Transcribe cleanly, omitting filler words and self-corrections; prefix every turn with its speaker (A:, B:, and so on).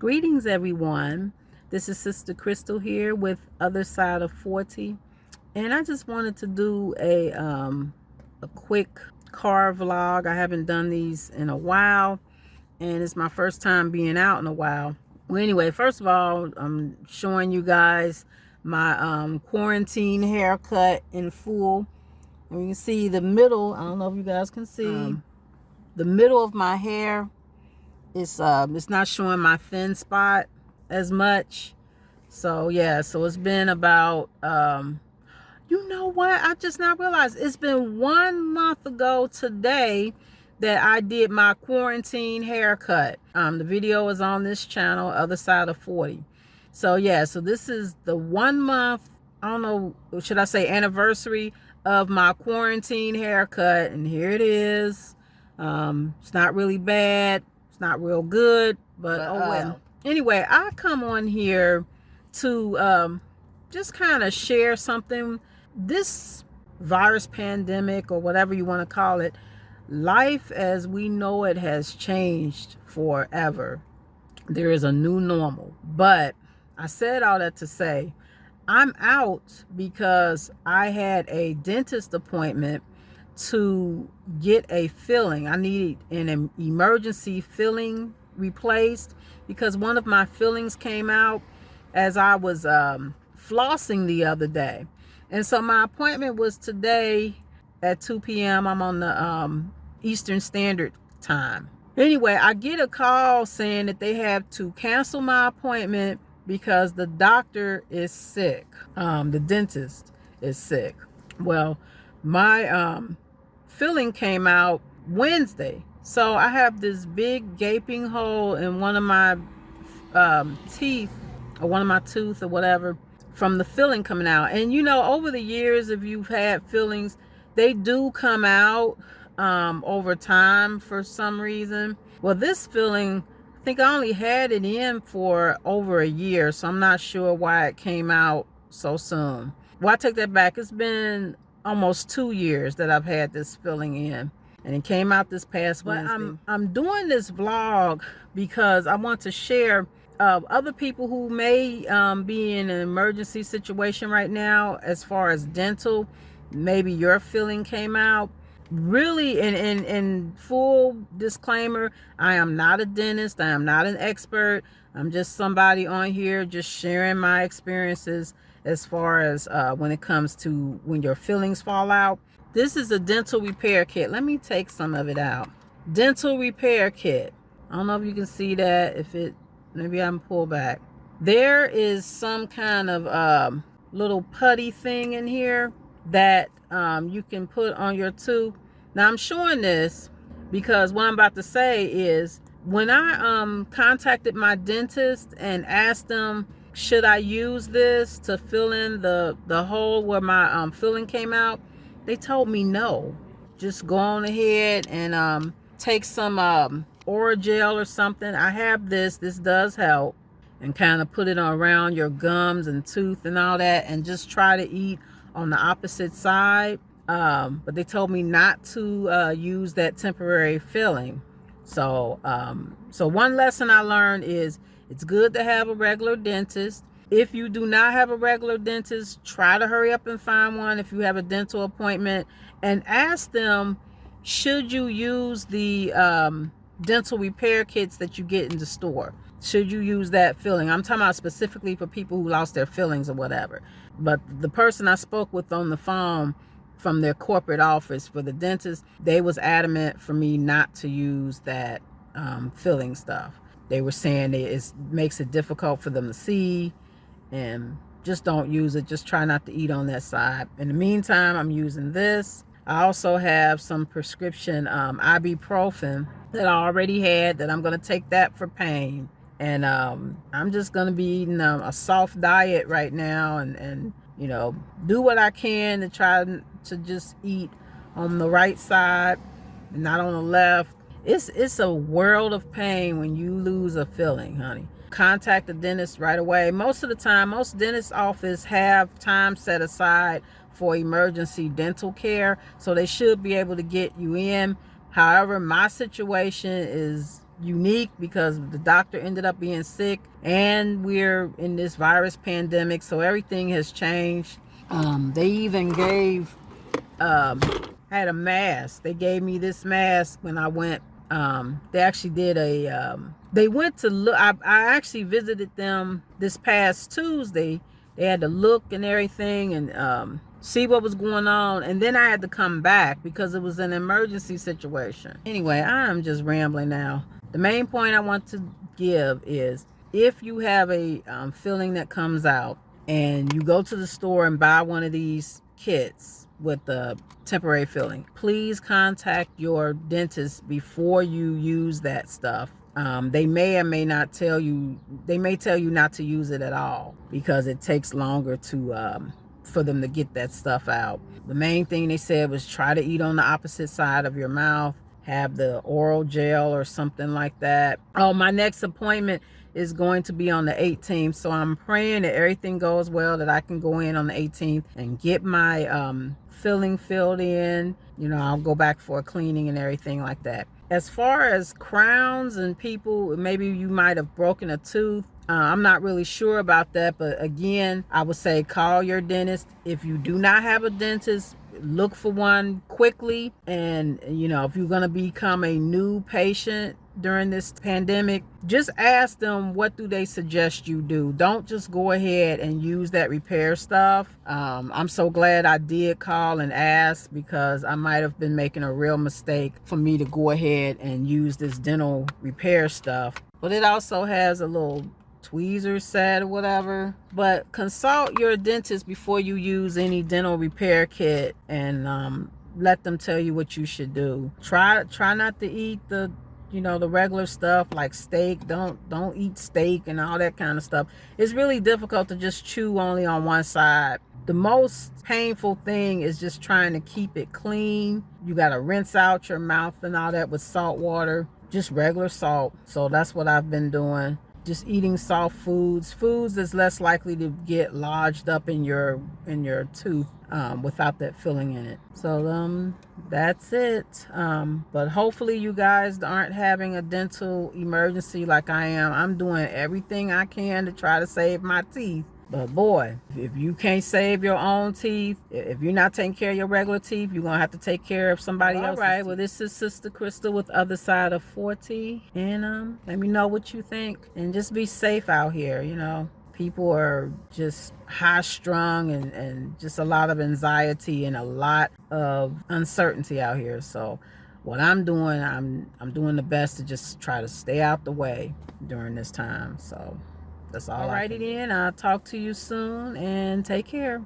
A: Greetings, everyone. This is Sister Crystal here with Other Side of 40, and I just wanted to do a quick car vlog. I haven't done these in a while, and it's my first time being out in a while. Well, anyway, first of all, I'm showing you guys my quarantine haircut in full. And you can see the middle. I don't know if you guys can see the middle of my hair. It's not showing my thin spot as much. So yeah, so it's been about you know what, I just now realized it's been 1 month ago today that I did my quarantine haircut. The video is on this channel, Other Side of 40. So yeah, so this is the 1 month, I don't know, should I say anniversary of my quarantine haircut, and here it is. It's not really bad, it's not real good, but oh well. Anyway, I come on here to just kind of share something. This virus pandemic, or whatever you want to call it, life as we know it has changed forever. There is a new normal. But I said all that to say I'm out because I had a dentist appointment to get a filling. I needed an emergency filling replaced because one of my fillings came out as I was flossing the other day. And so my appointment was today at 2 p.m. I'm on the Eastern Standard Time. Anyway, I get a call saying that they have to cancel my appointment because the doctor is sick. The dentist is sick. Well, my filling came out Wednesday. So I have this big gaping hole in one of my teeth, or one of my tooth or whatever, from the filling coming out. And you know, over the years, if you've had fillings, they do come out over time for some reason. Well, this filling, I think I only had it in for over a year, so I'm not sure why it came out so soon. Well, I take that back. It's been almost 2 years that I've had this filling in, and it came out this past Wednesday. I'm doing this vlog because I want to share other people who may be in an emergency situation right now as far as dental. Maybe your filling came out. Really, in full disclaimer, I am not a dentist. I am not an expert. I'm just somebody on here just sharing my experiences as far as when it comes to when your fillings fall out. This is a dental repair kit. Let me take some of it out. Dental repair kit. I don't know if you can see that. If it, maybe I'm pull back. There is some kind of little putty thing in here that you can put on your tooth. Now I'm showing this because what I'm about to say is, when I contacted my dentist and asked them, should I use this to fill in the hole where my filling came out, they told me no. Just go on ahead and take some Oragel or something. I have this does help, and kind of put it around your gums and tooth and all that, and just try to eat on the opposite side. But they told me not to use that temporary filling. So one lesson I learned is it's good to have a regular dentist. If you do not have a regular dentist, try to hurry up and find one if you have a dental appointment, and ask them, should you use the dental repair kits that you get in the store? Should you use that filling? I'm talking about specifically for people who lost their fillings or whatever. But the person I spoke with on the phone from their corporate office for the dentist, they was adamant for me not to use that filling stuff. They were saying it makes it difficult for them to see, and just don't use it. Just try not to eat on that side. In the meantime, I'm using this. I also have some prescription ibuprofen that I already had, that I'm going to take that for pain. And I'm just going to be eating a soft diet right now, and you know, do what I can to try to just eat on the right side and not on the left. It's a world of pain when you lose a filling, honey. Contact the dentist right away. Most of the time, most dentist offices have time set aside for emergency dental care, so they should be able to get you in. However, my situation is unique because the doctor ended up being sick and we're in this virus pandemic, so everything has changed. They even gave had a mask. They gave me this mask when I went. They actually did a they went to look. I actually visited them this past Tuesday. They had to look and everything and see what was going on, and then I had to come back because it was an emergency situation. Anyway, I'm just rambling now. The main point I want to give is, if you have a feeling that comes out and you go to the store and buy one of these kits with the temporary filling, please contact your dentist before you use that stuff. They may or may not tell you, they may tell you not to use it at all because it takes longer to for them to get that stuff out. The main thing they said was try to eat on the opposite side of your mouth, have the oral gel or something like that. Oh, my next appointment is going to be on the 18th, so I'm praying that everything goes well, that I can go in on the 18th and get my filling filled in. You know, I'll go back for a cleaning and everything like that. As far as crowns and people, maybe you might have broken a tooth. I'm not really sure about that, but again, I would say call your dentist. If you do not have a dentist, look for one quickly. And you know, if you're going to become a new patient during this pandemic, just ask them, what do they suggest you do? Don't just go ahead and use that repair stuff. I'm so glad I did call and ask, because I might have been making a real mistake for me to go ahead and use this dental repair stuff. But it also has a little tweezer set or whatever. But consult your dentist before you use any dental repair kit, and let them tell you what you should do. Try not to eat the the regular stuff like steak. Don't eat steak and all that kind of stuff. It's really difficult to just chew only on one side. The most painful thing is just trying to keep it clean. You got to rinse out your mouth and all that with salt water, just regular salt. So that's what I've been doing. Just eating soft foods that's less likely to get lodged up in your tooth without that filling in it. So that's it. But hopefully you guys aren't having a dental emergency like I am. I'm doing everything I can to try to save my teeth. But boy, if you can't save your own teeth, if you're not taking care of your regular teeth, you're going to have to take care of somebody else's. All right, well, this is SistahCrystal with Other Side of 40. And let me know what you think. And just be safe out here, People are just high strung and just a lot of anxiety and a lot of uncertainty out here. So what I'm doing, I'm doing the best to just try to stay out the way during this time. So that's all. Alrighty then. I'll talk to you soon and take care.